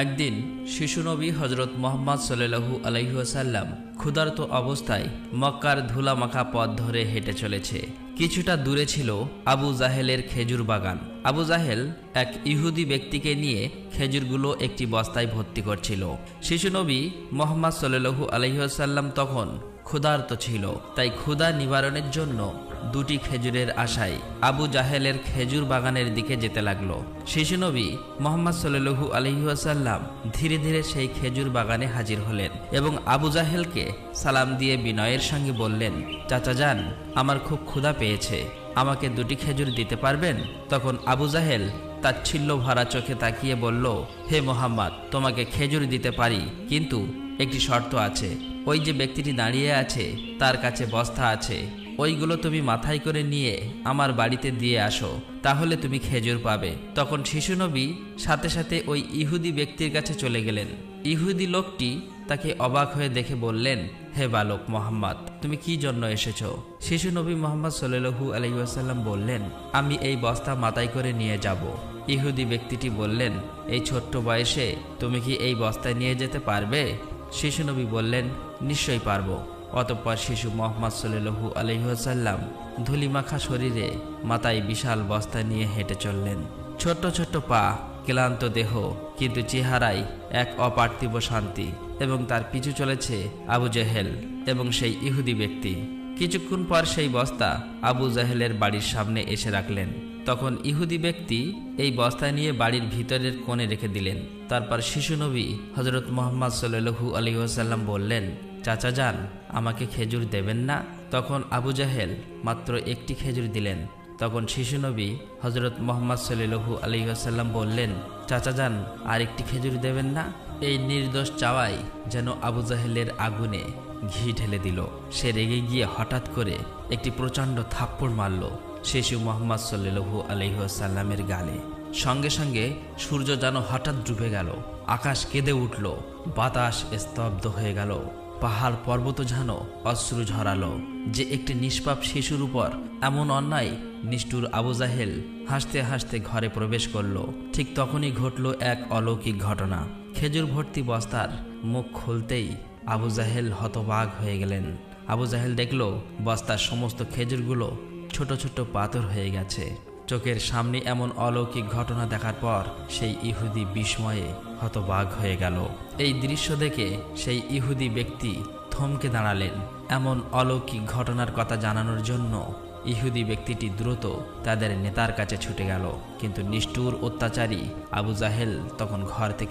একদিন শিশু নবী হজরত মুহাম্মদ সাল্লাল্লাহু আলাইহি ওয়াসাল্লাম ক্ষুধার্ত অবস্থায় মক্কার ধুলামাখা পথ ধরে হেঁটে চলেছে। কিছুটা দূরে ছিল আবু জাহেলের খেজুর বাগান। আবু জাহেল এক ইহুদি ব্যক্তিকে নিয়ে খেজুরগুলো একটি বস্তায় ভর্তি করছিল। শিশু নবী মুহাম্মদ সাল্লাল্লাহু আলাইহি ওয়াসাল্লাম তখন ক্ষুধার্ত ছিল, তাই ক্ষুধা নিবারণের জন্য দুটি খেজুরের আশায় আবু জাহেলের খেজুর বাগানের দিকে যেতে লাগলো। শিশু নবী মুহাম্মদ সাল্লাল্লাহু আলাইহি ওয়াসাল্লাম ধীরে ধীরে সেই খেজুর বাগানে হাজির হলেন এবং আবু জাহেলকে সালাম দিয়ে বিনয়ের সঙ্গে বললেন, চাচা যান, আমার খুব ক্ষুধা পেয়েছে, আমাকে দুটি খেজুর দিতে পারবেন? তখন আবু জাহেল তাচ্ছিল্য ভরা চোখে তাকিয়ে বলল, হে মুহাম্মদ, তোমাকে খেজুর দিতে পারি, কিন্তু একটি শর্ত আছে। ওই যে ব্যক্তিটি দাঁড়িয়ে আছে তার কাছে বস্তা আছে, ওইগুলো তুমি মাথায় করে নিয়ে আমার বাড়িতে দিয়ে আসো, তাহলে তুমি খেজুর পাবে। তখন শিশু নবী সাথে সাথে ওই ইহুদি ব্যক্তির কাছে চলে গেলেন। ইহুদি লোকটি তাকে অবাক হয়ে দেখে বললেন, হে বালক মুহাম্মদ, তুমি কি জন্য এসেছো? শিশু নবী মুহাম্মদ সাল্লাল্লাহু আলাইহি ওয়াসাল্লাম বললেন, আমি এই বস্তা মাথায় করে নিয়ে যাব। ইহুদি ব্যক্তিটি বললেন, এই ছোট্ট বয়সে তুমি কি এই বস্তায় নিয়ে যেতে পারবে? শিশু নবী বললেন, নিশ্চয়ই পারবো। অতঃপর শিশু মুহাম্মদ সাল্লাল্লাহু আলাইহি ওয়াসাল্লাম ধুলিমাখা শরীরে মাথায় বিশাল বস্তা নিয়ে হেঁটে চললেন। ছোট্ট ছোট্ট পা, ক্লান্ত দেহ, কিন্তু চেহারায় এক অপার্থিব শান্তি। এবং তার পিছু চলেছে আবু জাহেল এবং সেই ইহুদি ব্যক্তি। কিছুক্ষণ পর সেই বস্তা আবু জাহেলের বাড়ির সামনে এসে রাখলেন। তখন ইহুদি ব্যক্তি এই বস্তা নিয়ে বাড়ির ভিতরের কোণে রেখে দিলেন। তারপর শিশু নবী হজরত মুহাম্মদ সাল্লাল্লাহু আলাইহি ওয়াসাল্লাম বললেন, চাচা যান, আমাকে খেজুর দেবেন না? তখন আবু জাহেল মাত্র একটি খেজুর দিলেন। তখন শিশু নবী হজরত মুহাম্মদ সাল্লাল্লাহু আলাইহি ওয়াসাল্লাম বললেন, চাচা যান, আর একটি খেজুর দেবেন না? এই নির্দোষ চাওয়াই যেন আবু জাহেলের আগুনে ঘি ঢেলে দিল। সে রেগে গিয়ে হঠাৎ করে একটি প্রচণ্ড থাপ্পড় মারল শিশু মুহাম্মদ সাল্লাল্লাহু আলাইহি ওয়াসাল্লামের গালে। সঙ্গে সঙ্গে সূর্য যেন হঠাৎ ডুবে গেল, আকাশ কেঁদে উঠল, বাতাস স্তব্ধ হয়ে গেল, পাহাড় পর্বত যেন অশ্রু ঝরালো। যে একটি নিষ্পাপ শিশুর উপর এমন অন্যায়! নিষ্ঠুর আবু জাহেল হাসতে হাসতে ঘরে প্রবেশ করল। ঠিক তখনই ঘটল এক অলৌকিক ঘটনা। খেজুর ভর্তি বস্তার মুখ খুলতেই আবু জাহেল হতবাক হয়ে গেলেন। আবু জাহেল দেখল বস্তার সমস্ত খেজুরগুলো ছোট ছোট পাথর হয়ে গেছে। চোখের সামনে এমন অলৌকিক ঘটনা দেখার পর সেই ইহুদি বিস্ময়ে হতবাক হয়ে গেল। এই দৃশ্য দেখে সেই ইহুদি ব্যক্তি থমকে দাঁড়ালেন। এমন অলৌকিক ঘটনার কথা জানানোর জন্য ইহুদি ব্যক্তিটি দ্রুত তাদের নেতার কাছে ছুটে গেল, কিন্তু নিষ্ঠুর অত্যাচারী আবু জাহেল তখন ঘর থেকে